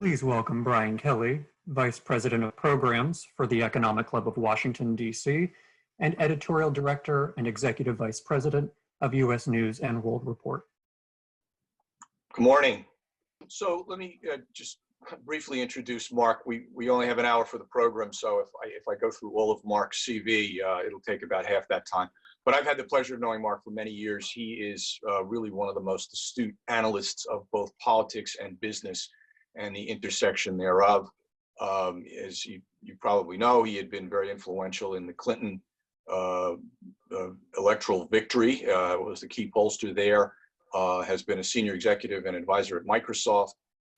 Please welcome Brian Kelly, Vice President of Programs for the Economic Club of Washington, D.C., and Editorial Director and Executive Vice President of U.S. News and World Report. Good morning. So let me just briefly introduce Mark. We only have an hour for the program, so if I go through all of Mark's CV, it'll take about half that time. But I've had the pleasure of knowing Mark for many years. He is really one of the most astute analysts of both politics and business and the intersection thereof. As you probably know, he had been very influential in the Clinton electoral victory, was the key pollster there, has been a senior executive and advisor at Microsoft,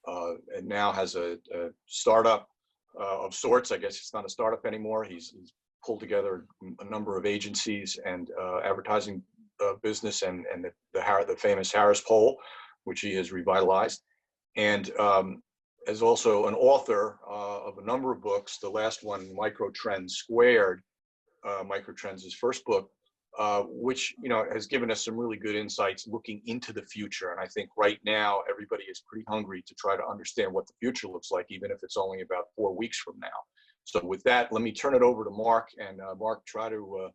and now has a startup of sorts. I guess it's not a startup anymore. He's pulled together a number of agencies and advertising business and the famous Harris poll, which he has revitalized. And as also an author of a number of books, the last one, Microtrends Squared, Microtrends' his first book, which has given us some really good insights looking into the future. And I think right now everybody is pretty hungry to try to understand what the future looks like, even if it's only about 4 weeks from now. So with that, let me turn it over to Mark, and Mark, try to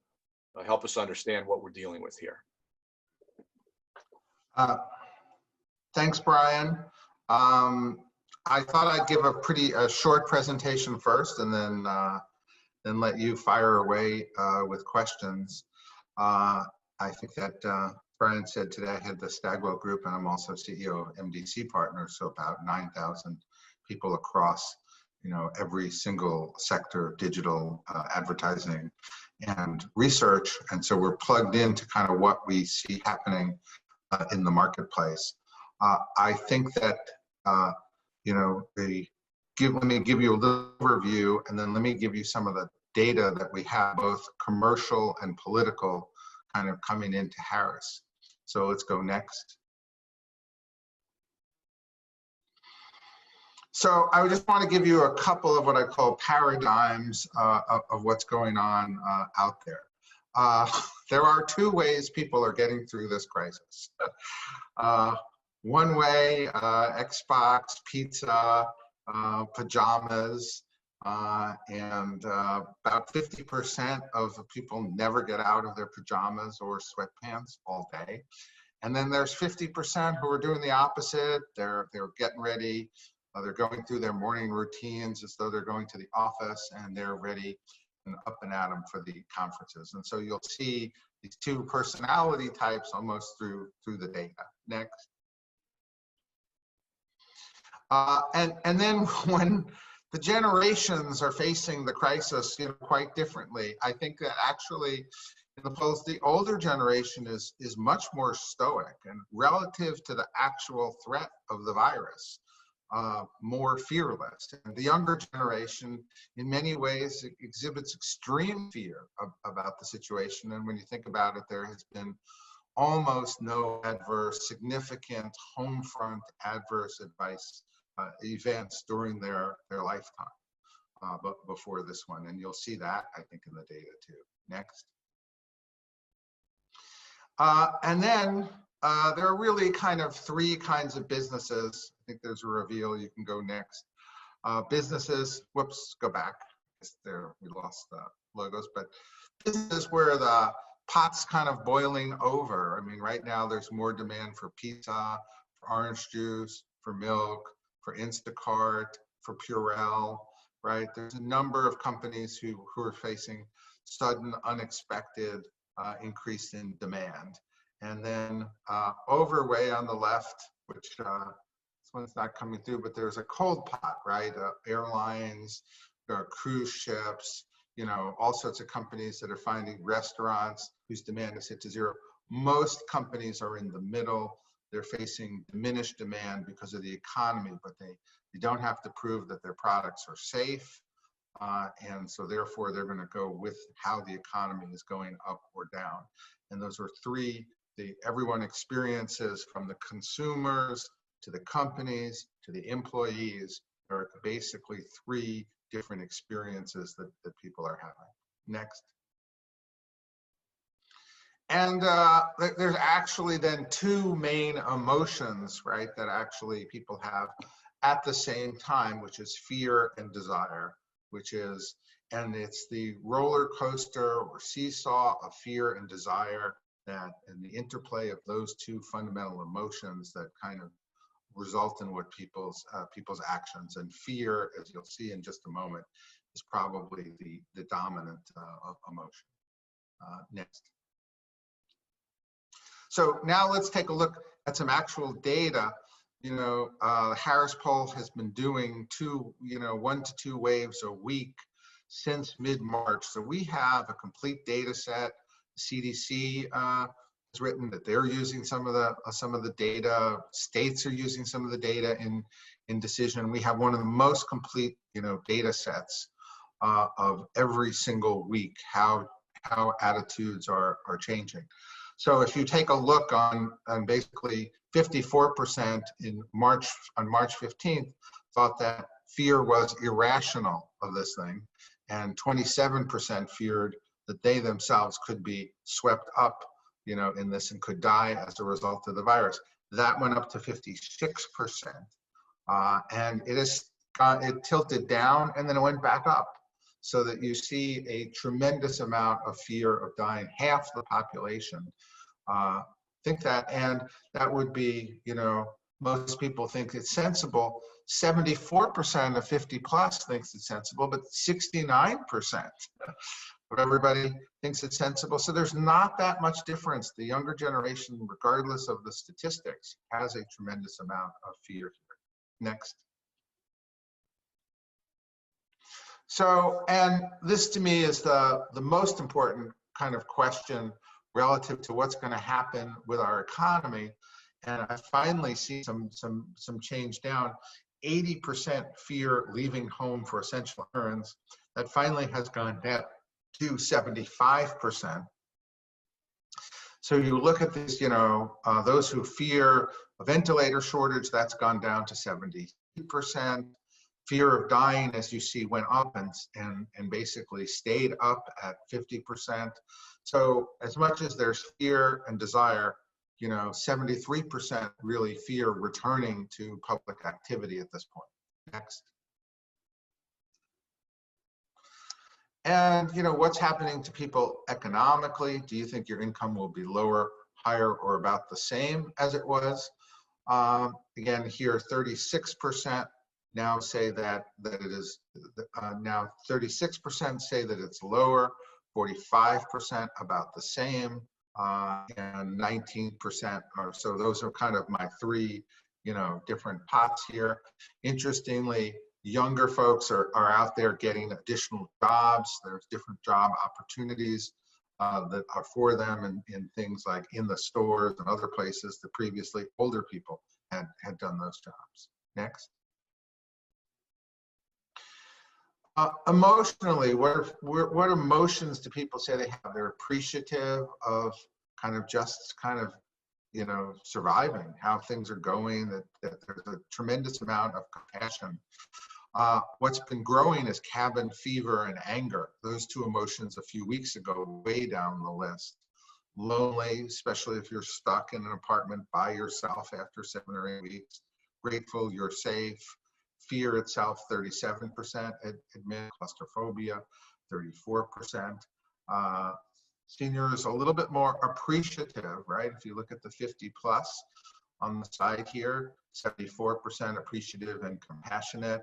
help us understand what we're dealing with here. Thanks, Brian. I thought I'd give a short presentation first, and then let you fire away with questions. I think that Brian said today I had the Stagwell Group, and I'm also CEO of MDC Partners, so about 9,000 people across, every single sector, digital, advertising, and research. And so we're plugged into kind of what we see happening in the marketplace. I think that let me give you a little overview, and then let me give you some of the data that we have, both commercial and political, kind of coming into Harris. So let's go next. So I just want to give you a couple of what I call paradigms of what's going on out there. There are two ways people are getting through this crisis. One way, Xbox, pizza, pajamas, and about 50% of the people never get out of their pajamas or sweatpants all day. And then there's 50% who are doing the opposite. They're getting ready. They're going through their morning routines as though they're going to the office, and they're ready and up and at them for the conferences. And so you'll see these two personality types almost through the data. Next. And then when the generations are facing the crisis quite differently, I think that actually in the polls, the older generation is much more stoic and relative to the actual threat of the virus, more fearless. And the younger generation in many ways exhibits extreme fear about the situation. And when you think about it, there has been almost no significant home front adverse advice events during their lifetime, but before this one. And you'll see that, I think, in the data too. Next. And then there are really kind of three kinds of businesses. I think there's a reveal. You can go next. Businesses, whoops, go back. There, we lost the logos, but businesses where the pot's kind of boiling over. I mean, right now there's more demand for pizza, for orange juice, for milk, for Instacart, for Purell, right? There's a number of companies who are facing sudden, unexpected increase in demand. And then way on the left, which this one's not coming through, but there's a cold pot, right? Airlines, cruise ships, all sorts of companies that are finding restaurants whose demand is hit to zero. Most companies are in the middle. They're facing diminished demand because of the economy, but they don't have to prove that their products are safe. And so therefore, they're going to go with how the economy is going up or down. And those are three everyone experiences, from the consumers to the companies to the employees. There are basically three different experiences that people are having. Next. And there's actually then two main emotions, right, that actually people have at the same time, which is fear and desire, and it's the roller coaster or seesaw of fear and desire, that and the interplay of those two fundamental emotions that kind of result in what people's actions. And fear, as you'll see in just a moment, is probably the dominant emotion. Next. So now let's take a look at some actual data. Harris Poll has been doing 1 to 2 waves a week since mid-March. So we have a complete data set. CDC has written that they're using some of the data. States are using some of the data in decision. We have one of the most complete data sets of every single week, how attitudes are changing. So if you take a look on basically 54% on March 15th thought that fear was irrational of this thing, and 27% feared that they themselves could be swept up, in this and could die as a result of the virus. That went up to 56%, and it tilted down and then it went back up, so that you see a tremendous amount of fear of dying. Half the population think that, and that would be, most people think it's sensible. 74% of 50 plus thinks it's sensible, but 69% of everybody thinks it's sensible. So there's not that much difference. The younger generation, regardless of the statistics, has a tremendous amount of fear here. Next. So, and this to me is the most important kind of question relative to what's going to happen with our economy. And I finally see some change down. 80% fear leaving home for essential errands. That finally has gone down to 75%. So you look at this, those who fear a ventilator shortage, that's gone down to 70%. Fear of dying, as you see, went up and basically stayed up at 50%. So as much as there's fear and desire, 73% really fear returning to public activity at this point. Next. And what's happening to people economically? Do you think your income will be lower, higher, or about the same as it was? Again, here 36% now say that it is, now 36% say that it's lower, 45% about the same, and 19% are, so those are kind of my three, different pots here. Interestingly, younger folks are out there getting additional jobs. There's different job opportunities that are for them in things like in the stores and other places that previously older people had done those jobs. Next. Emotionally, what emotions do people say they have? They're appreciative of surviving, how things are going, that there's a tremendous amount of compassion. What's been growing is cabin fever and anger. Those two emotions a few weeks ago, way down the list. Lonely, especially if you're stuck in an apartment by yourself after 7 or 8 weeks. Grateful you're safe. Fear itself, 37% admit. Claustrophobia, 34%. Seniors a little bit more appreciative, right? If you look at the 50 plus on the side here, 74% appreciative and compassionate.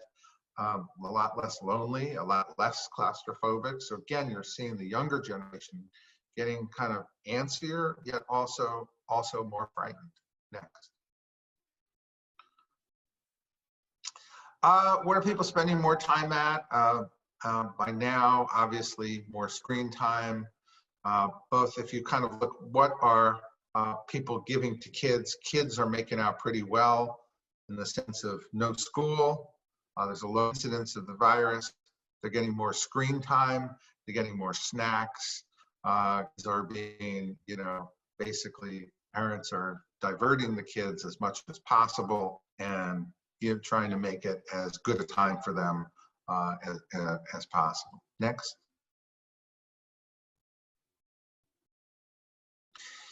A lot less lonely, a lot less claustrophobic. So again, you're seeing the younger generation getting kind of antsier, yet also more frightened. Next. What are people spending more time at? By now, obviously, more screen time. Both if you kind of look, what are people giving to kids? Kids are making out pretty well in the sense of no school. There's a low incidence of the virus. They're getting more screen time. They're getting more snacks. Are being, basically parents are diverting the kids as much as possible and trying to make it as good a time for them as possible. Next.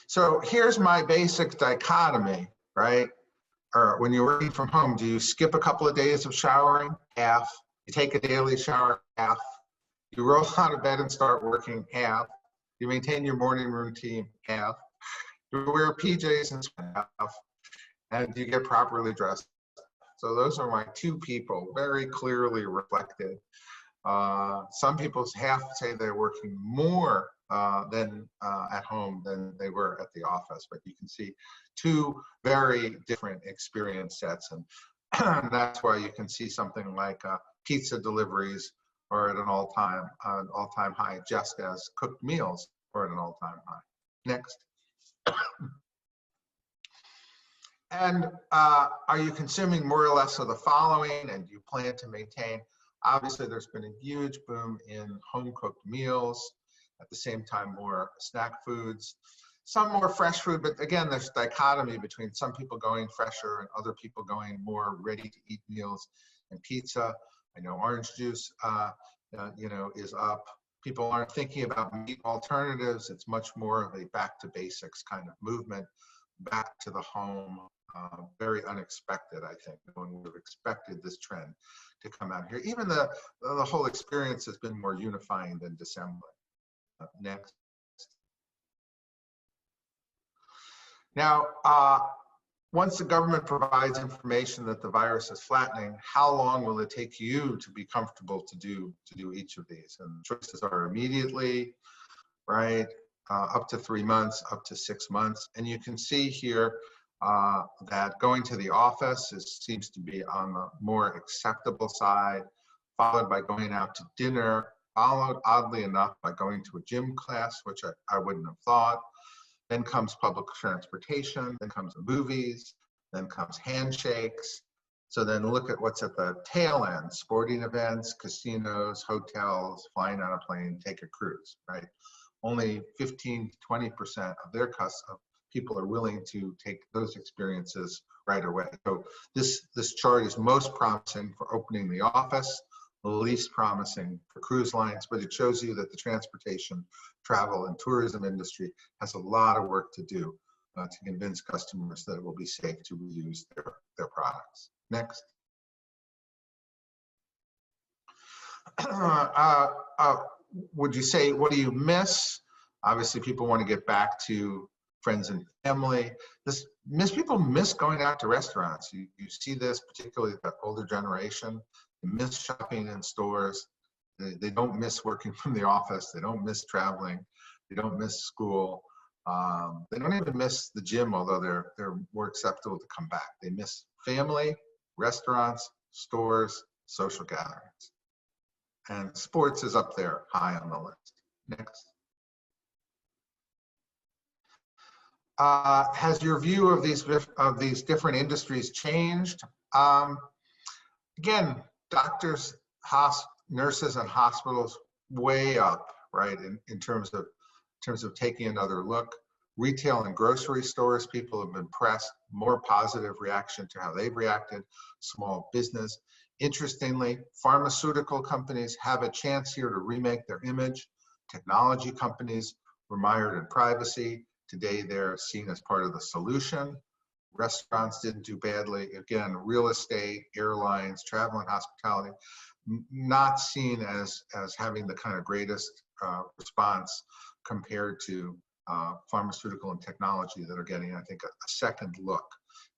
So here's my basic dichotomy, right? or when you're working from home, do you skip a couple of days of showering? Half. You take a daily shower? Half. You roll out of bed and start working? Half. You maintain your morning routine? Half. You wear PJs and sweat? Half. And you get properly dressed? So those are my two people, very clearly reflected. Some people half say they're working more than at home than they were at the office, but you can see two very different experience sets, and that's why you can see something like pizza deliveries are at an all-time high, just as cooked meals are at an all-time high. Next. And are you consuming more or less of the following, and do you plan to maintain? Obviously, there's been a huge boom in home-cooked meals. At the same time, more snack foods, some more fresh food, but again, there's dichotomy between some people going fresher and other people going more ready-to-eat meals and pizza. I know orange juice, is up. People aren't thinking about meat alternatives. It's much more of a back-to-basics kind of movement, back to the home. Very unexpected, I think. No one would have expected this trend to come out here. Even the whole experience has been more unifying than dissembling. Next. Now, once the government provides information that the virus is flattening, how long will it take you to be comfortable to do each of these? And the choices are immediately, right? Up to 3 months, up to 6 months. And you can see here that going to the office seems to be on the more acceptable side, followed by going out to dinner, followed, oddly enough, by going to a gym class, which I wouldn't have thought. Then comes public transportation, then comes the movies, then comes handshakes. So then look at what's at the tail end: sporting events, casinos, hotels, flying on a plane, take a cruise, right? Only 15 to 20% of their people are willing to take those experiences right away. So this chart is most promising for opening the office, least promising for cruise lines, but it shows you that the transportation, travel, and tourism industry has a lot of work to do to convince customers that it will be safe to reuse their products. Next. Would you say, what do you miss? Obviously, people want to get back to friends and family. People miss going out to restaurants. You see this, particularly the older generation. They miss shopping in stores. They don't miss working from the office. They don't miss traveling. They don't miss school. They don't even miss the gym, although they're more acceptable to come back. They miss family, restaurants, stores, social gatherings. And sports is up there high on the list. Next. Has your view of these different industries changed? Again, doctors, nurses, and hospitals way up, right? In terms of taking another look. Retail and grocery stores, people have been pressed, more positive reaction to how they've reacted. Small business. Interestingly, pharmaceutical companies have a chance here to remake their image. Technology companies were mired in privacy. Today, they're seen as part of the solution. Restaurants didn't do badly. Again, real estate, airlines, travel and hospitality, not seen as having the kind of greatest response compared to pharmaceutical and technology that are getting, I think, a second look.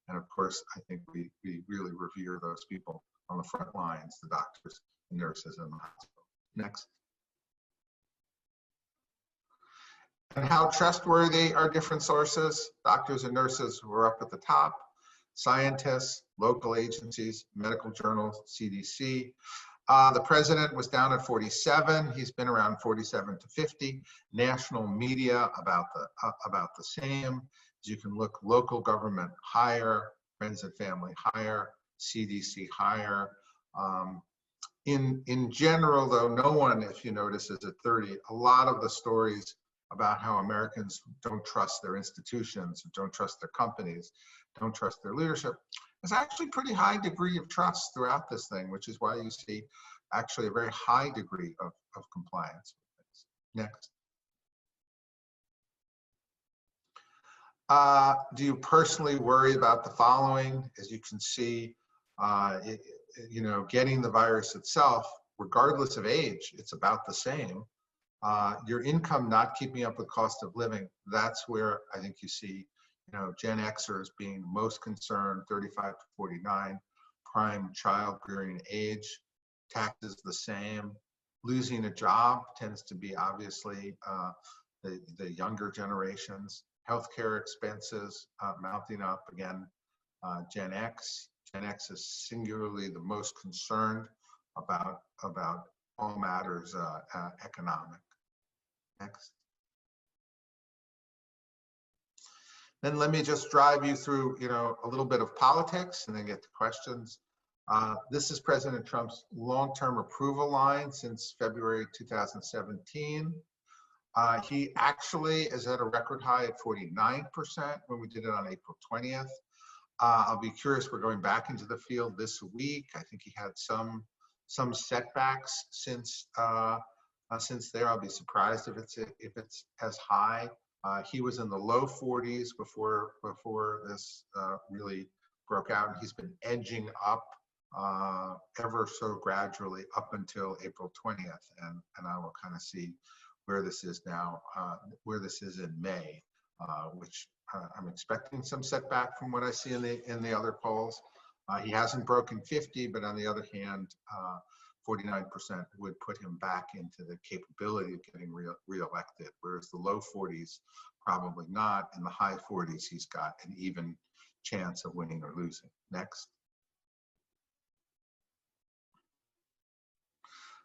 And of course, I think we really revere those people on the front lines, the doctors, the nurses, and the hospital. Next. And how trustworthy are different sources? Doctors and nurses were up at the top. Scientists, local agencies, medical journals, CDC. The president was down at 47. He's been around 47 to 50. National media about the same. As you can look, local government higher, friends and family higher, CDC higher. In general, though, no one, if you notice, is at 30. A lot of the stories about how Americans don't trust their institutions, don't trust their companies, don't trust their leadership. There's actually a pretty high degree of trust throughout this thing, which is why you see actually a very high degree of compliance with things. Next. Do you personally worry about the following? As you can see, getting the virus itself, regardless of age, it's about the same. Your income not keeping up with cost of living, that's where I think you see, Gen Xers being most concerned, 35 to 49, prime child rearing age, taxes the same. Losing a job tends to be obviously the younger generations. Healthcare expenses mounting up again. Gen X is singularly the most concerned about all matters economic. Next. Then let me just drive you through, a little bit of politics and then get to questions. This is President Trump's long-term approval line since February 2017. He actually is at a record high at 49% when we did it on April 20th. I'll be curious, we're going back into the field this week. I think he had some setbacks since there. I'll be surprised if it's as high. He was in the low 40s before this really broke out, and he's been edging up ever so gradually up until April 20th, and I will kind of see where this is now, where this is in May, which I'm expecting some setback from what I see in the other polls. He hasn't broken 50, but on the other hand, 49% would put him back into the capability of getting reelected, whereas the low 40s, probably not. In the high 40s, he's got an even chance of winning or losing. Next.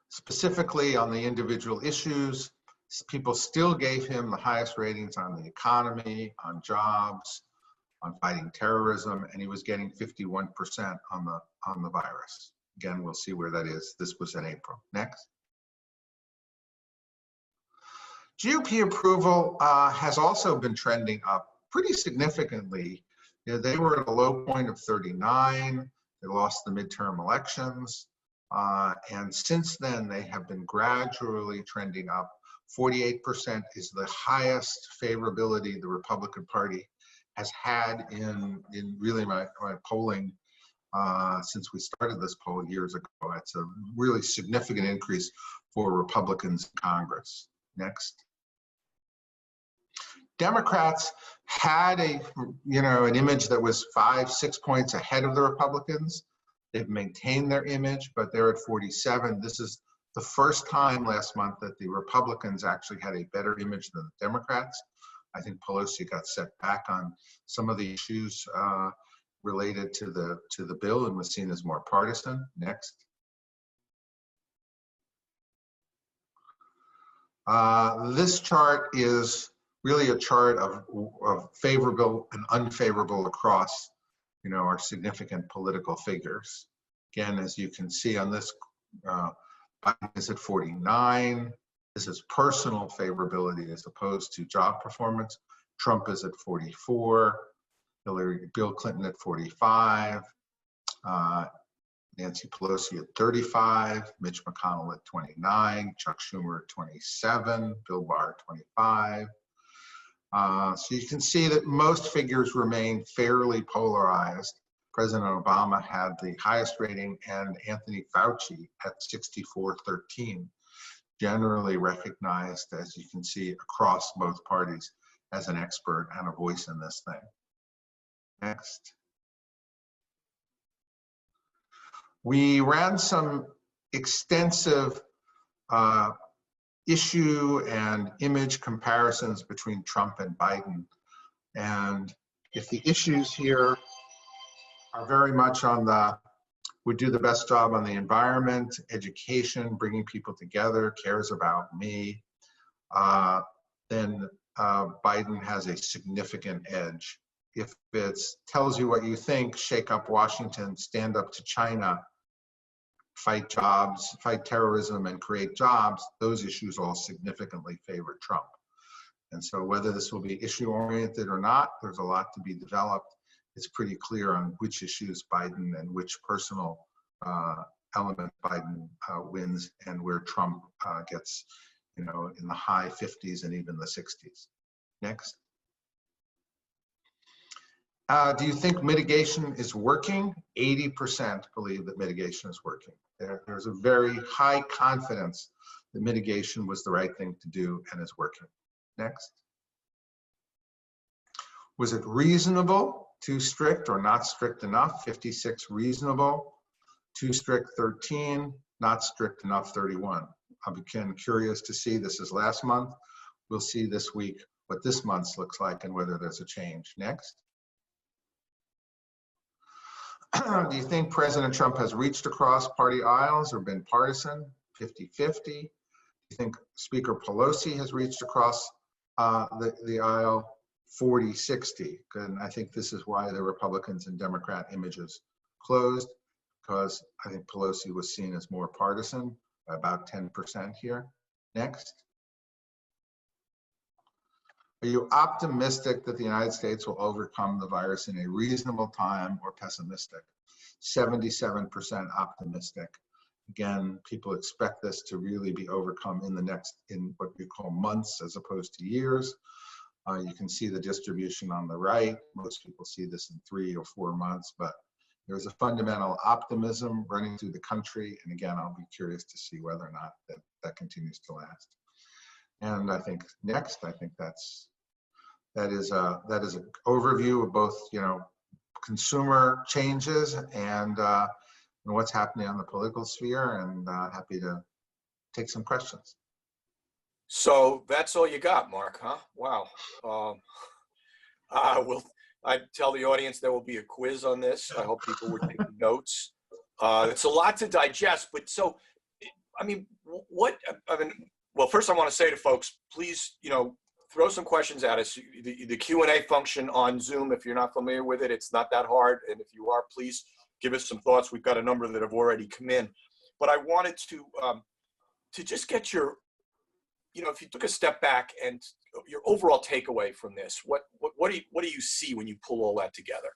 Specifically on the individual issues, people still gave him the highest ratings on the economy, on jobs, on fighting terrorism, and he was getting 51% on the virus. Again, we'll see where that is. This was in April. Next. GOP approval has also been trending up pretty significantly. They were at a low point of 39. They lost the midterm elections. And since then, they have been gradually trending up. 48% is the highest favorability the Republican Party has had in really my polling since we started this poll years ago. It's a really significant increase for Republicans in Congress. Next. Democrats had an image that was 5-6 points ahead of the Republicans. They've maintained their image, but they're at 47. This is the first time last month that the Republicans actually had a better image than the Democrats. I think Pelosi got set back on some of the issues related to the bill and was seen as more partisan. Next. This chart is really a chart of favorable and unfavorable across our significant political figures. Again, as you can see on this, Biden is at 49. This is personal favorability as opposed to job performance. Trump is at 44. Bill Clinton at 45. Nancy Pelosi at 35. Mitch McConnell at 29. Chuck Schumer at 27. Bill Barr at 25. So you can see that most figures remain fairly polarized. President Obama had the highest rating, and Anthony Fauci at 64-13, generally recognized, as you can see, across both parties as an expert and a voice in this thing. Next. We ran some extensive issue and image comparisons between Trump and Biden. And if the issues here are very much would do the best job on the environment, education, bringing people together, cares about me, then Biden has a significant edge. If it tells you what you think, shake up Washington, stand up to China, fight jobs, fight terrorism, and create jobs, those issues all significantly favor Trump. And so whether this will be issue-oriented or not, there's a lot to be developed. It's pretty clear on which issues Biden and which personal element Biden wins, and where Trump gets, in the high 50s and even the 60s. Next. Do you think mitigation is working? 80% believe that mitigation is working. There's a very high confidence that mitigation was the right thing to do and is working. Next. Was it reasonable, too strict or not strict enough? 56 reasonable, too strict 13, not strict enough 31. I'm again curious to see, this is last month. We'll see this week what this month's looks like and whether there's a change. Next. Do you think President Trump has reached across party aisles or been partisan? 50-50. Do you think Speaker Pelosi has reached across the aisle? 40-60. And I think this is why the Republicans and Democrat images closed, because I think Pelosi was seen as more partisan, about 10% here. Next. Are you optimistic that the United States will overcome the virus in a reasonable time, or pessimistic? 77% optimistic. Again, people expect this to really be overcome in what we call months as opposed to years. You can see the distribution on the right. Most people see this in 3 or 4 months, but there's a fundamental optimism running through the country. And again, I'll be curious to see whether or not that continues to last. And I think next, I think that is an overview of both, consumer changes and what's happening on the political sphere, and happy to take some questions. So that's all you got, Mark, huh? Wow. I tell the audience there will be a quiz on this. I hope people were taking notes. It's a lot to digest, but so, well, first I want to say to folks, please, throw some questions at us. The Q&A function on Zoom, if you're not familiar with it, it's not that hard. And if you are, please give us some thoughts. We've got a number that have already come in. But I wanted to just get your, if you took a step back and your overall takeaway from this, what do you see when you pull all that together?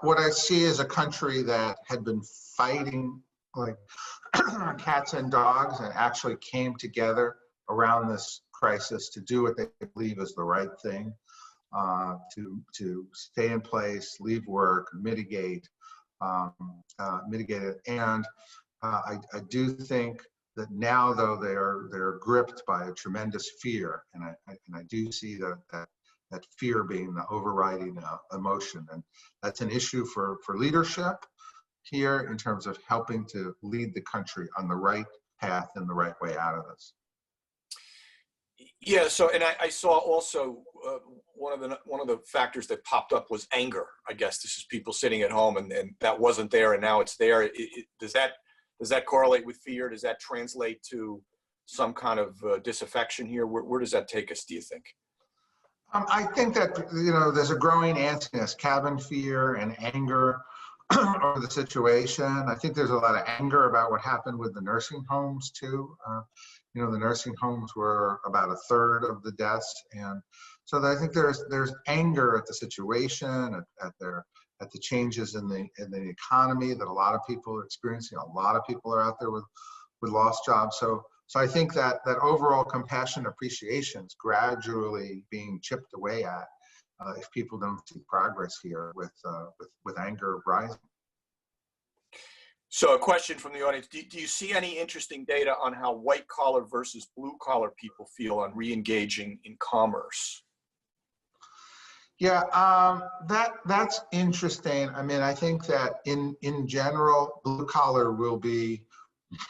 What I see is a country that had been fighting like cats and dogs and actually came together around this crisis to do what they believe is the right thing, to stay in place, leave work, mitigate it. And I do think that now, though, they're gripped by a tremendous fear, and I do see that fear being the overriding emotion, and that's an issue for leadership here in terms of helping to lead the country on the right path and the right way out of this. Yeah. So, and I saw also one of the factors that popped up was anger. I guess this is people sitting at home, and that wasn't there, and now it's there. Does that correlate with fear? Does that translate to some kind of disaffection here? Where does that take us, do you think? I think that, there's a growing antsiness, cabin fear and anger over the situation. I think there's a lot of anger about what happened with the nursing homes too. The nursing homes were about 1/3 of the deaths. And so I think there's anger at the situation, at the changes in the economy that a lot of people are experiencing. A lot of people are out there with lost jobs. So I think that overall compassion appreciation is gradually being chipped away at if people don't see progress here with anger rising. So a question from the audience, do you see any interesting data on how white collar versus blue collar people feel on re-engaging in commerce? Yeah, that's interesting. I think that in general, blue collar will be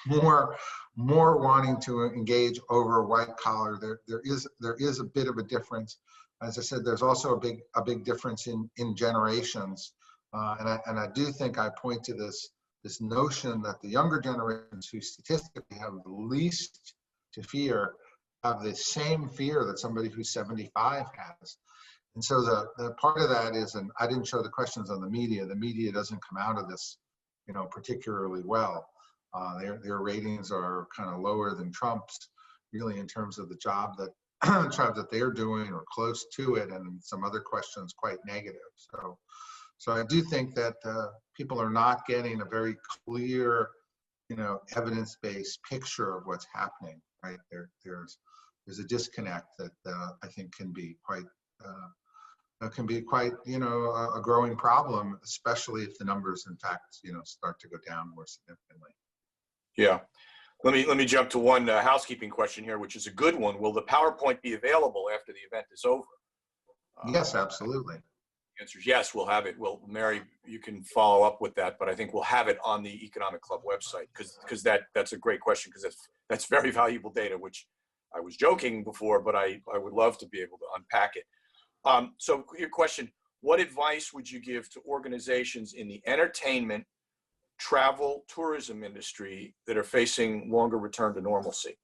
more wanting to engage over white collar. There is a bit of a difference. As I said, there's also a big difference in generations, and I do think I point to this notion that the younger generations, who statistically have the least to fear, have the same fear that somebody who's 75 has. And so the part of that is, and I didn't show the questions on the media. The media doesn't come out of this, particularly well. Their ratings are kind of lower than Trump's, really, in terms of the job that they're doing or close to it, and some other questions quite negative. So I do think that people are not getting a very clear, evidence-based picture of what's happening. Right there's a disconnect that I think can be quite can be quite, a growing problem, especially if the numbers, in fact, start to go down more significantly. Yeah. Let me jump to one housekeeping question here, which is a good one. Will the PowerPoint be available after the event is over? Yes, absolutely. The answer is yes, we'll have it. Well, Mary, you can follow up with that, but I think we'll have it on the Economic Club website because that's a great question, because that's very valuable data, which I was joking before, but I would love to be able to unpack it. So your question, what advice would you give to organizations in the entertainment, travel, tourism industry that are facing longer return to normalcy?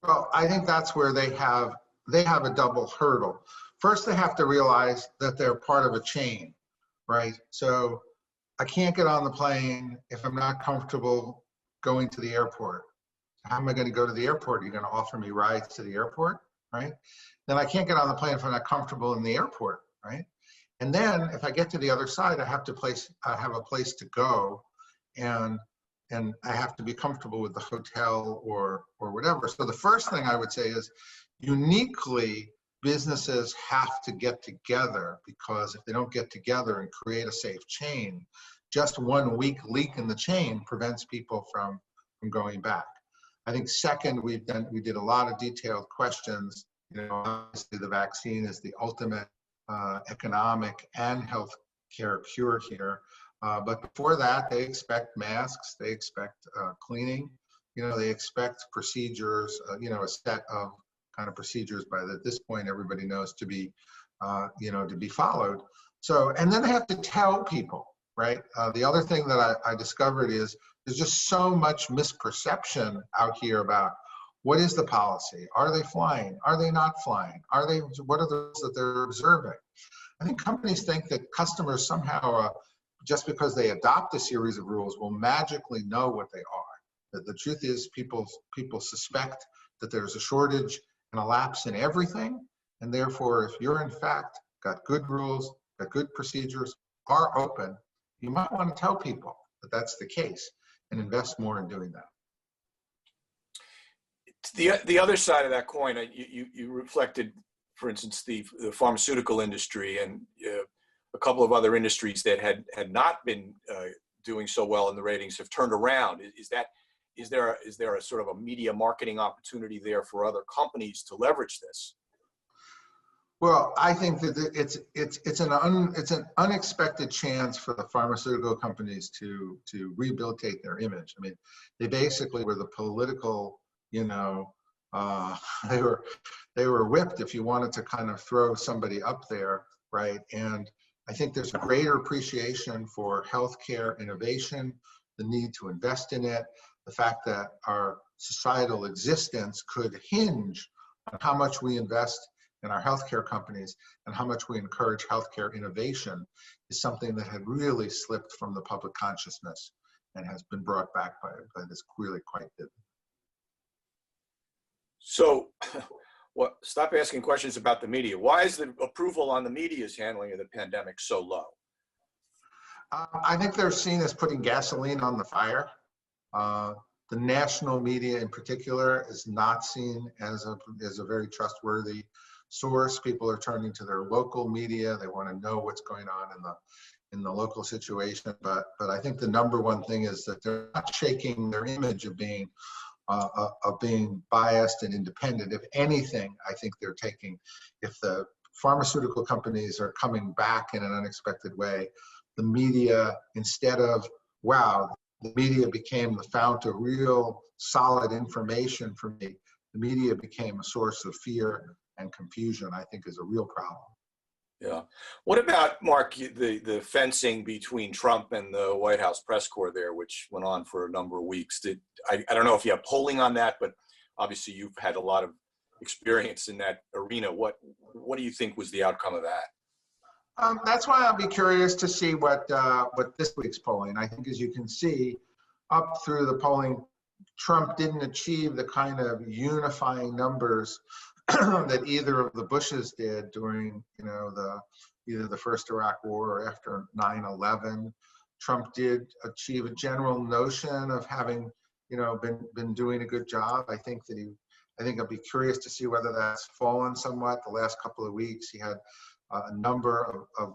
Well, I think that's where they have a double hurdle. First, they have to realize that they're part of a chain, right? So I can't get on the plane if I'm not comfortable going to the airport. How am I going to go to the airport? Are you going to offer me rides to the airport, right? Then I can't get on the plane if I'm not comfortable in the airport, right? And then if I get to the other side, I have a place to go, and I have to be comfortable with the hotel or whatever. So the first thing I would say is, uniquely, businesses have to get together, because if they don't get together and create a safe chain, just one weak leak in the chain prevents people from going back. I think second, we did a lot of detailed questions. Obviously the vaccine is the ultimate economic and health care cure here. But before that, they expect masks, they expect cleaning, they expect procedures, a set of kind of procedures at this point everybody knows to be, to be followed. So, and then they have to tell people, right? The other thing that I discovered is there's just so much misperception out here about what is the policy? Are they flying? Are they not flying? What are the rules that they're observing? I think companies think that customers somehow, just because they adopt a series of rules, will magically know what they are. The truth is people suspect that there's a shortage and a lapse in everything. And therefore, if you're in fact got good rules, got good procedures, are open, you might want to tell people that that's the case and invest more in doing that. The other side of that coin, you reflected, for instance, the pharmaceutical industry and a couple of other industries that had not been doing so well in the ratings have turned around. Is there a sort of a media marketing opportunity there for other companies to leverage this? Well, I think that it's an unexpected chance for the pharmaceutical companies to rehabilitate their image. I mean, they basically were the political, they were whipped, if you wanted to kind of throw somebody up there, right? And I think there's a greater appreciation for healthcare innovation, the need to invest in it, the fact that our societal existence could hinge on how much we invest in our healthcare companies and how much we encourage healthcare innovation is something that had really slipped from the public consciousness and has been brought back by this really quite vivid. So, stop asking questions about the media. Why is the approval on the media's handling of the pandemic so low? I think they're seen as putting gasoline on the fire. The national media in particular is not seen as a very trustworthy source. People are turning to their local media. They want to know what's going on in the local situation. But I think the number one thing is that they're not shaking their image of being biased and independent. If anything, I think they're taking, if the pharmaceutical companies are coming back in an unexpected way, the media, instead of, wow, the media became the fount of real solid information for me, the media became a source of fear and confusion, I think is a real problem. Yeah. What about, Mark, the fencing between Trump and the White House press corps there, which went on for a number of weeks? I don't know if you have polling on that, but obviously you've had a lot of experience in that arena. What do you think was the outcome of that? That's why I'll be curious to see what this week's polling. I think, as you can see, up through the polling, Trump didn't achieve the kind of unifying numbers that either of the Bushes did during, either the first Iraq War or after 9/11. Trump did achieve a general notion of having, been doing a good job. I think I'll be curious to see whether that's fallen somewhat the last couple of weeks. He had a number of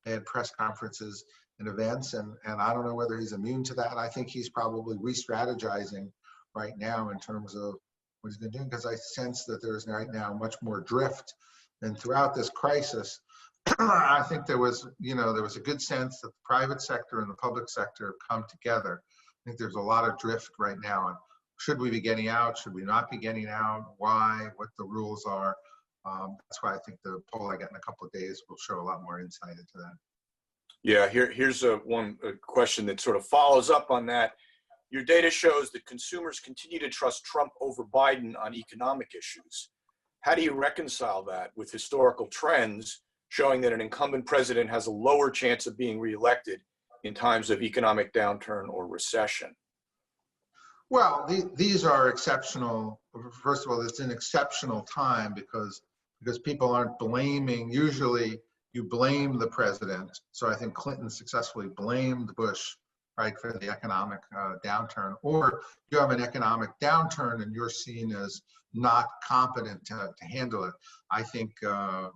bad press conferences and events, and I don't know whether he's immune to that. I think he's probably re-strategizing right now in terms of what he's been doing, because I sense that there's right now much more drift than throughout this crisis. I think there was a good sense that the private sector and the public sector have come together. I think there's a lot of drift right now on should we be getting out, should we not be getting out, why, what the rules are. That's why I think the poll I get in a couple of days will show a lot more insight into that. Yeah, here's a question that sort of follows up on that. Your data shows that consumers continue to trust Trump over Biden on economic issues. How do you reconcile that with historical trends showing that an incumbent president has a lower chance of being reelected in times of economic downturn or recession? Well, these are exceptional. First of all, it's an exceptional time because people aren't blaming. Usually you blame the president. So I think Clinton successfully blamed Bush, right, for the economic downturn. Or you have an economic downturn and you're seen as not competent to handle it. I think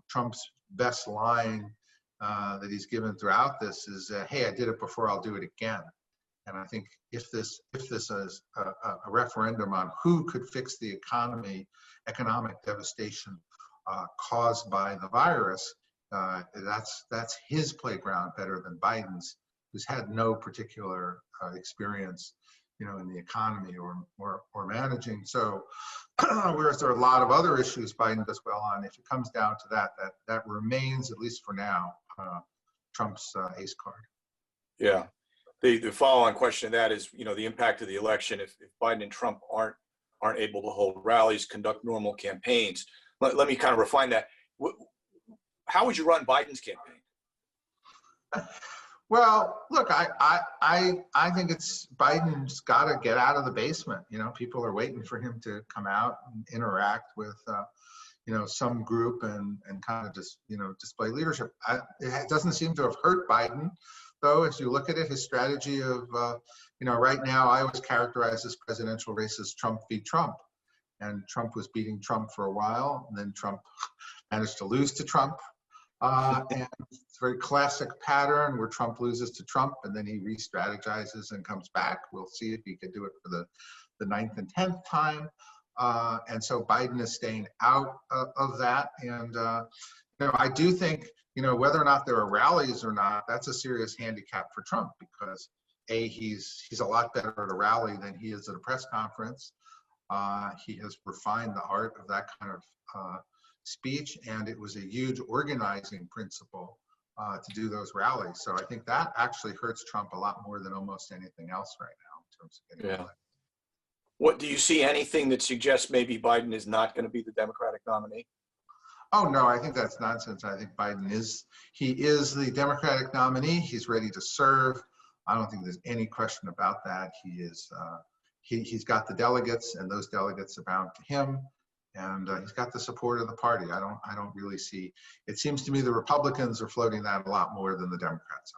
Trump's best line that he's given throughout this is, hey, I did it before, I'll do it again. And I think if this is a referendum on who could fix the economic devastation caused by the virus, that's his playground better than Biden's, who's had no particular experience, in the economy or managing. So, whereas there are a lot of other issues Biden does well on, if it comes down to that remains, at least for now, Trump's ace card. Yeah. The follow-on question to that is, the impact of the election if Biden and Trump aren't able to hold rallies, conduct normal campaigns. Let me kind of refine that. How would you run Biden's campaign? Well, look, I think it's Biden's got to get out of the basement. People are waiting for him to come out and interact with, some group and kind of just, display leadership. It doesn't seem to have hurt Biden, though. As you look at it, his strategy of, right now, I always characterize this presidential race as Trump v. Trump. And Trump was beating Trump for a while, and then Trump managed to lose to Trump. And it's a very classic pattern where Trump loses to Trump and then he re-strategizes and comes back. We'll see if he could do it for the 9th and 10th time. And so Biden is staying out of that. And, I do think, whether or not there are rallies or not, that's a serious handicap for Trump because he's a lot better at a rally than he is at a press conference. He has refined the art of that kind of speech, and it was a huge organizing principle to do those rallies. So I think that actually hurts Trump a lot more than almost anything else right now in terms of getting elected. What do you see anything that suggests maybe Biden is not going to be the Democratic nominee? Oh no, I think that's nonsense. I think Biden is the Democratic nominee. He's ready to serve. I don't think there's any question about that. He's got the delegates, and those delegates are bound to him. And he's got the support of the party. I don't really see. It seems to me the Republicans are floating that a lot more than the Democrats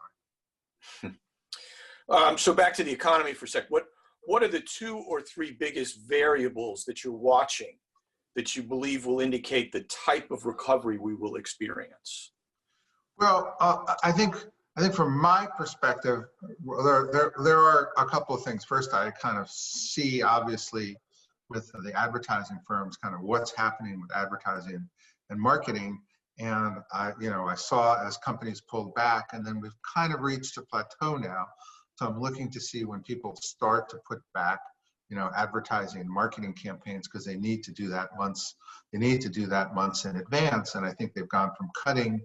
are. So back to the economy for a sec. What are the 2 or 3 biggest variables that you're watching that you believe will indicate the type of recovery we will experience? Well, I think from my perspective, there are a couple of things. First, I kind of see obviously with the advertising firms, kind of what's happening with advertising and marketing. And I saw as companies pulled back, and then we've kind of reached a plateau now. So I'm looking to see when people start to put back, advertising and marketing campaigns, because they need to do that months in advance. And I think they've gone from cutting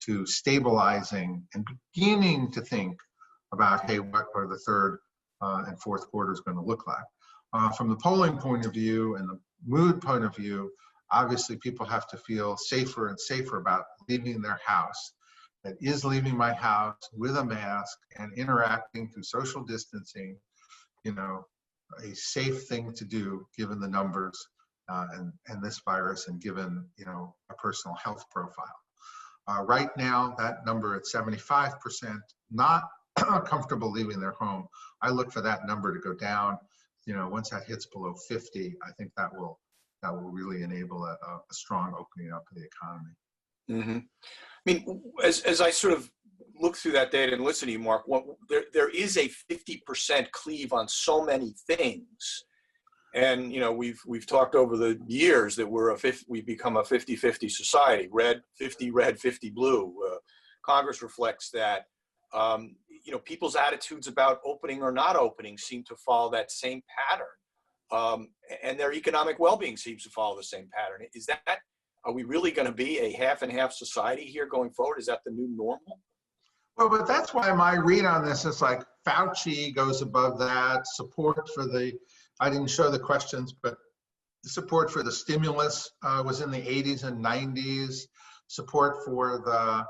to stabilizing and beginning to think about, hey, what are the 3rd and 4th quarters going to look like? From the polling point of view and the mood point of view, obviously people have to feel safer and safer about leaving their house. That is leaving my house with a mask and interacting through social distancing, a safe thing to do given the numbers and this virus and given, a personal health profile. Right now, that number at 75%, not comfortable leaving their home. I look for that number to go down. Once that hits below 50, I think that will really enable a strong opening up of the economy. I mean, as I sort of look through that data and listen to you, Mark, there is a 50% cleave on so many things. And, you know, we've talked over the years that we've become a 50-50 society, red, 50 blue. Congress reflects that. You know, people's attitudes about opening or not opening seem to follow that same pattern. And their economic well-being seems to follow the same pattern. Are we really going to be a half and half society here going forward? Is that the new normal? Well, but that's why my read on this is like Fauci goes above that, support for I didn't show the questions, but the support for the stimulus was in the 80s and 90s. Support for the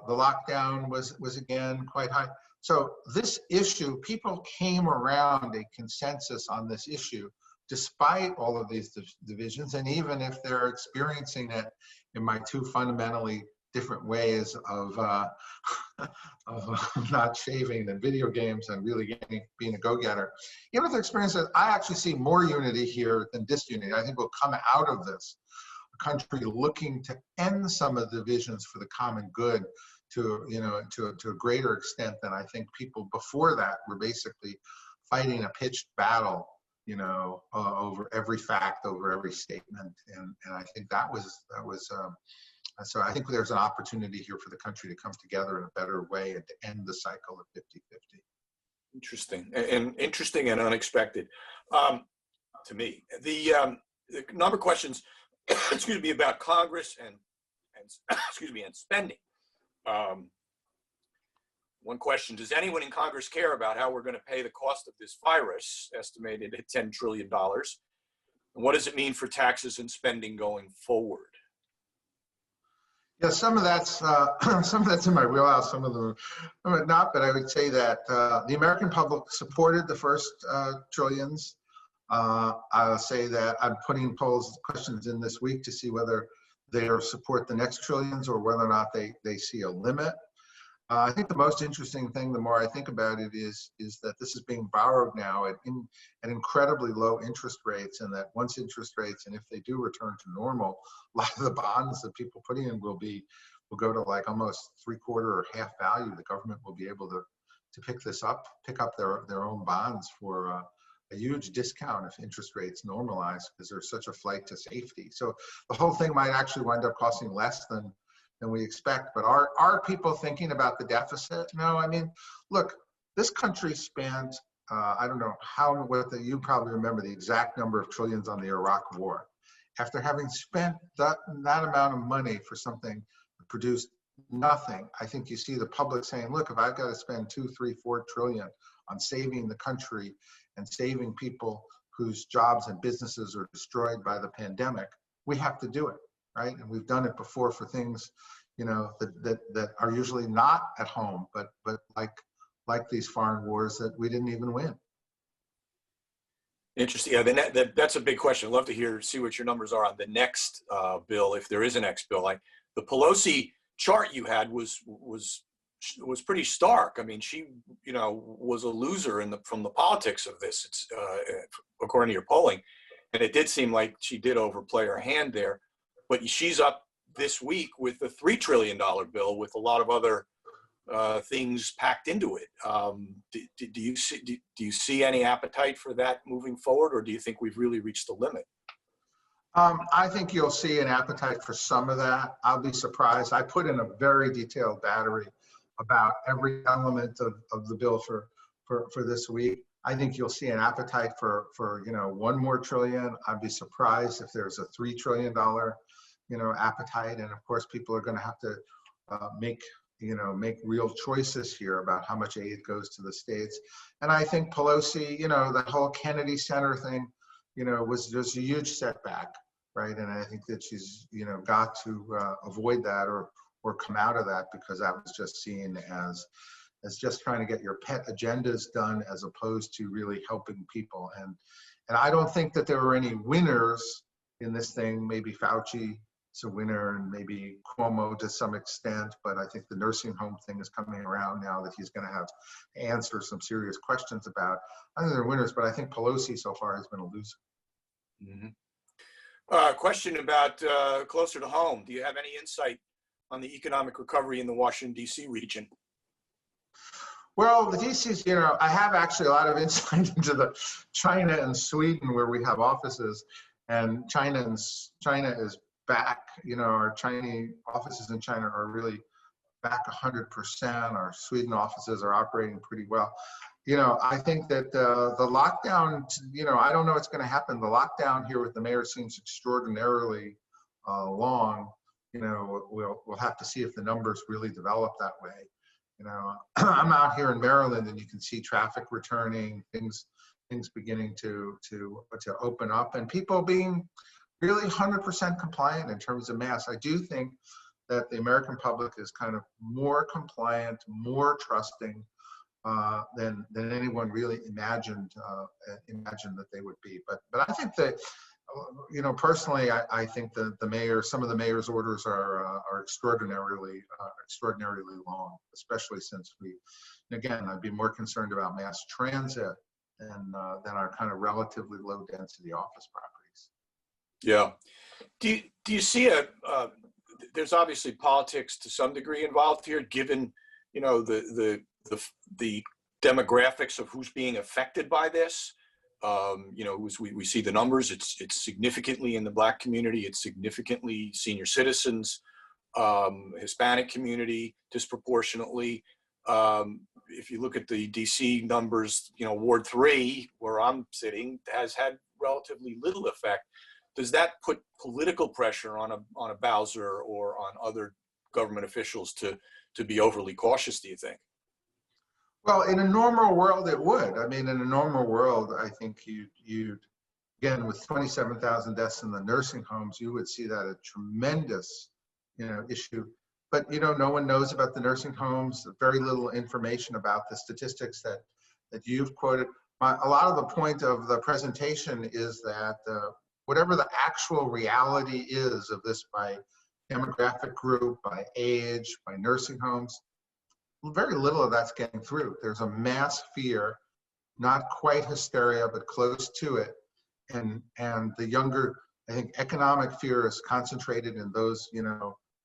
lockdown was again quite high. So this issue, people came around a consensus on this issue, despite all of these divisions, and even if they're experiencing it in my two fundamentally different ways of not shaving and video games and really being a go-getter. Even if they're experiencing it, I actually see more unity here than disunity. I think we'll come out of this a country looking to end some of the divisions for the common good to a greater extent than I think people before that were basically fighting a pitched battle, over every fact, over every statement, and I think that was. So I think there's an opportunity here for the country to come together in a better way and to end the cycle of 50-50. Interesting and unexpected to me. The number of questions, excuse me, about Congress and spending. One question: does anyone in Congress care about how we're going to pay the cost of this virus, estimated at $10 trillion? And what does it mean for taxes and spending going forward? Yeah, some of that's in my wheelhouse. Some of them not, but I would say that the American public supported the first trillions. I'll say that I'm putting questions in this week to see whether they support the next trillions or whether or not they see a limit. I think the most interesting thing, the more I think about it, is that this is being borrowed now at incredibly low interest rates, and that once interest rates, and if they do return to normal, a lot of the bonds that people put in will go to like almost 3/4 or half value. The government will be able to pick up their own bonds for a huge discount if interest rates normalize, because there's such a flight to safety. So the whole thing might actually wind up costing less than we expect. But are people thinking about the deficit? No, I mean, look, this country spent, I don't know you probably remember the exact number of trillions on the Iraq War. After having spent that amount of money for something that produced nothing, I think you see the public saying, look, if I've got to spend 2, 3, 4 trillion on saving the country and saving people whose jobs and businesses are destroyed by the pandemic, we have to do it. Right, and we've done it before for things, that are usually not at home, but like these foreign wars that we didn't even win. Interesting. Yeah, that's a big question. I'd love to see what your numbers are on the next bill, if there is a next bill. The Pelosi chart you had was pretty stark. I mean, she was a loser from the politics of this. It's according to your polling, and it did seem like she did overplay her hand there. But she's up this week with a $3 trillion bill with a lot of other things packed into it. Do you see any appetite for that moving forward, or do you think we've really reached the limit? I think you'll see an appetite for some of that. I'll be surprised. I put in a very detailed battery about every element of the bill for this week. I think you'll see an appetite for one more trillion. I'd be surprised if there's a $3 trillion appetite. And of course, people are going to have to make real choices here about how much aid goes to the states. And I think Pelosi, the whole Kennedy Center thing, was just a huge setback, right? And I think that she's, got to avoid that or come out of that, because that was just seen as just trying to get your pet agendas done as opposed to really helping people. And I don't think that there were any winners in this thing. Maybe Fauci is a winner, and maybe Cuomo to some extent, but I think the nursing home thing is coming around now that he's going to have to answer some serious questions about. I think they're winners, but I think Pelosi so far has been a loser. Mm-hmm. Question about closer to home. Do you have any insight on the economic recovery in the Washington, D.C. region? Well, the DC's, I have actually a lot of insight into the China and Sweden where we have offices, and China is back. Our Chinese offices in China are really back 100%. Our Sweden offices are operating pretty well. I think that the lockdown, I don't know what's going to happen. The lockdown here with the mayor seems extraordinarily long. We'll have to see if the numbers really develop that way. I'm out here in Maryland, and you can see traffic returning, things beginning to open up, and people being really 100% compliant in terms of masks. I do think that the American public is kind of more compliant, more trusting than anyone really imagined that they would be. But I think that, personally, I think that some of the mayor's orders are extraordinarily long, especially since I'd be more concerned about mass transit than our kind of relatively low density office properties. Yeah. Do you see there's obviously politics to some degree involved here, given, the demographics of who's being affected by this. As we see the numbers, it's significantly in the Black community, it's significantly senior citizens, Hispanic community disproportionately. If you look at the DC numbers, Ward 3, where I'm sitting, has had relatively little effect. Does that put political pressure on a Bowser or on other government officials to be overly cautious, do you think? Well, in a normal world, it would. I mean, in a normal world, I think you'd again, with 27,000 deaths in the nursing homes, you would see that a tremendous, issue. But, no one knows about the nursing homes, very little information about the statistics that you've quoted. A lot of the point of the presentation is that whatever the actual reality is of this by demographic group, by age, by nursing homes, very little of that's getting through. There's a mass fear, not quite hysteria, but close to it. And the younger, I think economic fear is concentrated in those,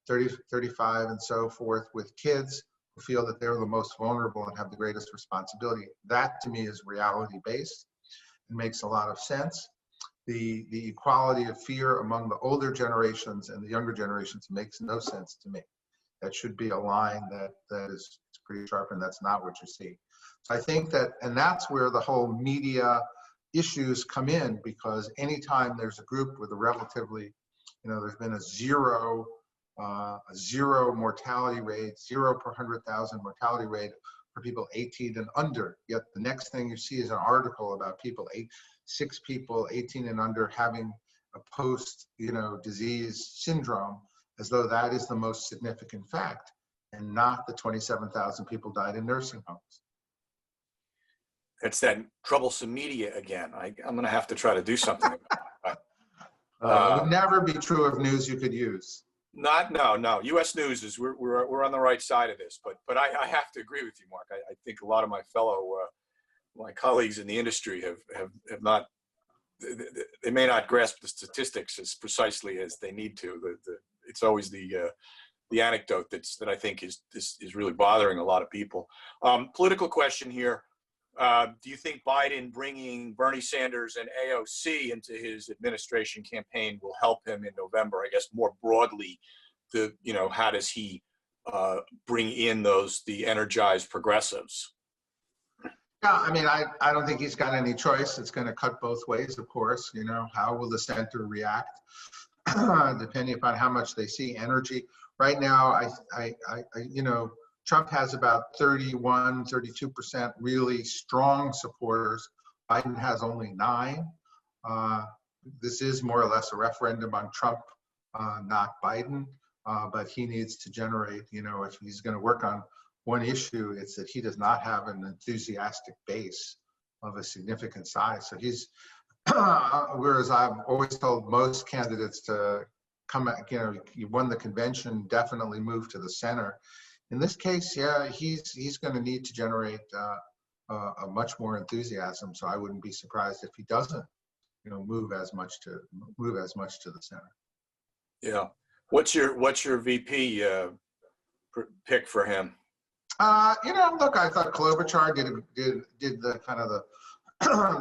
30, 35 and so forth, with kids who feel that they're the most vulnerable and have the greatest responsibility. That to me is reality based. It makes a lot of sense. The equality of fear among the older generations and the younger generations makes no sense to me. That should be a line that is pretty sharp, and that's not what you see. So I think that, and that's where the whole media issues come in, because anytime there's a group with a relatively, there's been a zero mortality rate, 0 per 100,000 mortality rate for people 18 and under. Yet the next thing you see is an article about six people 18 and under having a post-disease syndrome, as though that is the most significant fact, and not the 27,000 people died in nursing homes. It's that troublesome media again. I'm going to have to try to do something about it would never be true of news you could use. No. U.S. News is we're on the right side of this, but I have to agree with you, Mark. I think a lot of my my colleagues in the industry have not. They may not grasp the statistics as precisely as they need to. It's always the anecdote that I think is really bothering a lot of people. Political question here. Do you think Biden bringing Bernie Sanders and AOC into his administration campaign will help him in November? I guess more broadly, how does he bring in the energized progressives? Yeah, I mean, I don't think he's got any choice. It's going to cut both ways, of course. How will the center react, depending upon how much they see energy. Right now, Trump has about 32% really strong supporters. Biden has only 9. This is more or less a referendum on Trump, not Biden. But he needs to generate, if he's going to work on one issue, it's that he does not have an enthusiastic base of a significant size. So he's, whereas I've always told most candidates to come, you won the convention, definitely move to the center. In this case, yeah, he's going to need to generate a much more enthusiasm. So I wouldn't be surprised if he doesn't, move as much to the center. Yeah. What's your VP pick for him? Look, I thought Klobuchar did the kind of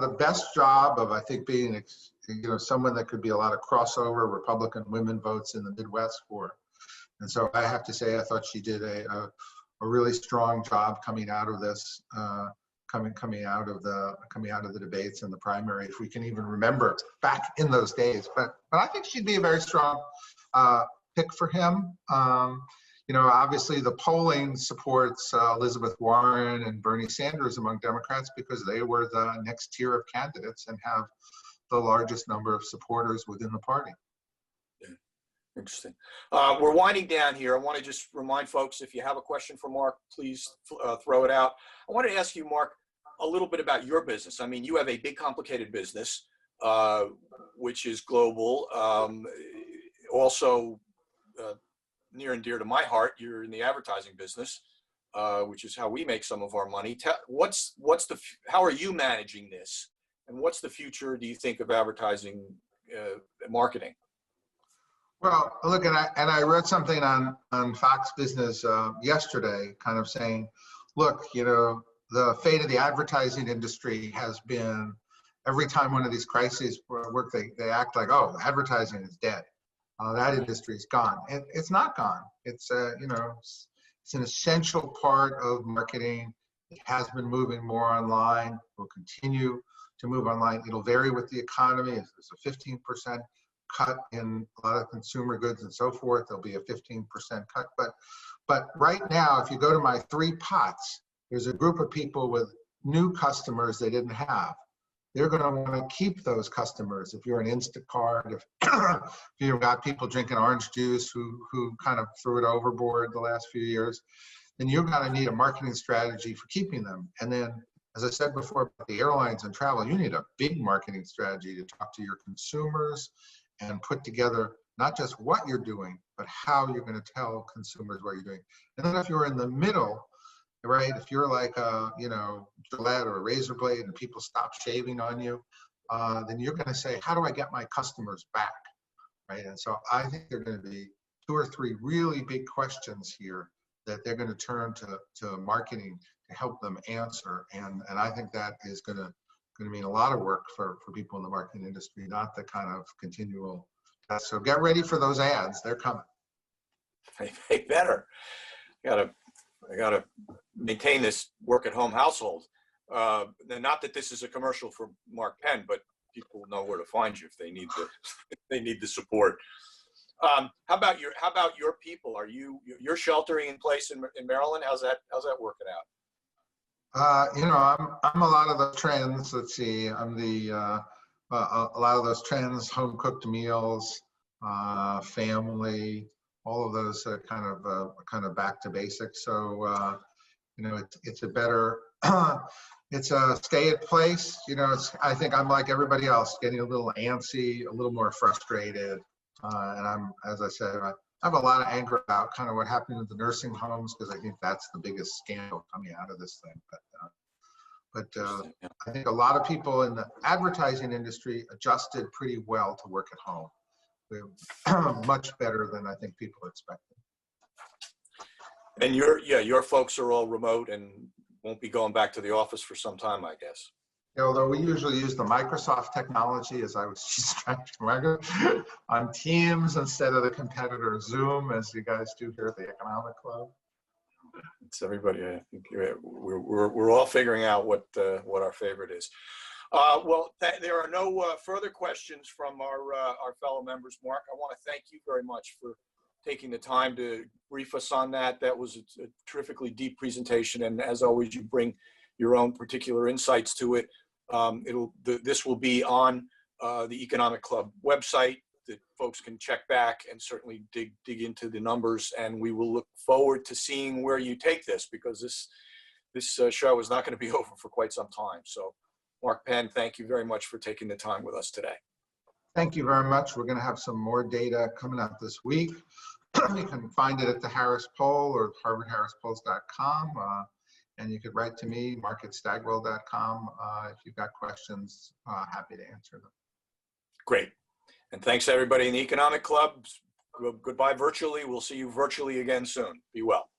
the best job of, I think, being someone that could be a lot of crossover Republican women votes in the Midwest for. And so I have to say, I thought she did a really strong job coming out of this, coming out of the debates and the primary, if we can even remember back in those days. But I think she'd be a very strong pick for him. Obviously the polling supports Elizabeth Warren and Bernie Sanders among Democrats because they were the next tier of candidates and have the largest number of supporters within the party. Yeah. Interesting. We're winding down here. I want to just remind folks, if you have a question for Mark, please throw it out. I wanted to ask you, Mark, a little bit about your business. I mean, you have a big, complicated business, which is global. Also, near and dear to my heart, you're in the advertising business, which is how we make some of our money. How are you managing this, and what's the future, do you think, of advertising marketing? Well, look, and I read something on Fox Business yesterday, kind of saying, look, the fate of the advertising industry has been, every time one of these crises work, they act like, oh, advertising is dead. That industry is gone. It's not gone. It's it's an essential part of marketing. It has been moving more online. Will continue to move online. It'll vary with the economy. If there's a 15% cut in a lot of consumer goods and so forth, there'll be a 15% cut. But right now, if you go to my 3 pots, there's a group of people with new customers they didn't have. They're going to want to keep those customers. If you're an Instacart, if you've got people drinking orange juice who kind of threw it overboard the last few years, then you're going to need a marketing strategy for keeping them. And then, as I said before about the airlines and travel, you need a big marketing strategy to talk to your consumers and put together not just what you're doing, but how you're going to tell consumers what you're doing. And then if you're in the middle, right, if you're like Gillette or a razor blade and people stop shaving on you, then you're going to say, how do I get my customers back, right? And so I think there are going to be 2 or 3 really big questions here that they're going to turn to marketing to help them answer. And I think that is going to mean a lot of work for people in the marketing industry, not the kind of continual. So get ready for those ads. They're coming. They better. I gotta maintain this work-at-home household. Not that this is a commercial for Mark Penn, but people know where to find you if they need the support. How about your people? You're sheltering in place in Maryland? How's that working out? I'm a lot of the trends. Let's see. I'm a lot of those trends: home cooked meals, family. All of those kind of back to basics. So it's a better, it's a stay at place. I think I'm like everybody else, getting a little antsy, a little more frustrated, and as I said, I have a lot of anger about kind of what happened in the nursing homes because I think that's the biggest scandal coming out of this thing. But I think a lot of people in the advertising industry adjusted pretty well to work at home. Much better than I think people expected. And your folks are all remote and won't be going back to the office for some time, I guess. Although we usually use the Microsoft technology, as I was just trying to remember, on Teams instead of the competitor Zoom, as you guys do here at the Economic Club. It's everybody. I think we're all figuring out what our favorite is. There are no further questions from our fellow members. Mark, I want to thank you very much for taking the time to brief us on that. That was a terrifically deep presentation, and as always, you bring your own particular insights to it. This will be on the Economic Club website that folks can check back and certainly dig into the numbers, and we will look forward to seeing where you take this, because this show is not going to be over for quite some time. So, Mark Penn, thank you very much for taking the time with us today. Thank you very much. We're going to have some more data coming out this week. You can find it at the Harris Poll or harvardharrispolls.com. And you could write to me, mark@stagwell.com. If you've got questions, happy to answer them. Great. And thanks to everybody in the Economic Club. Goodbye virtually. We'll see you virtually again soon. Be well.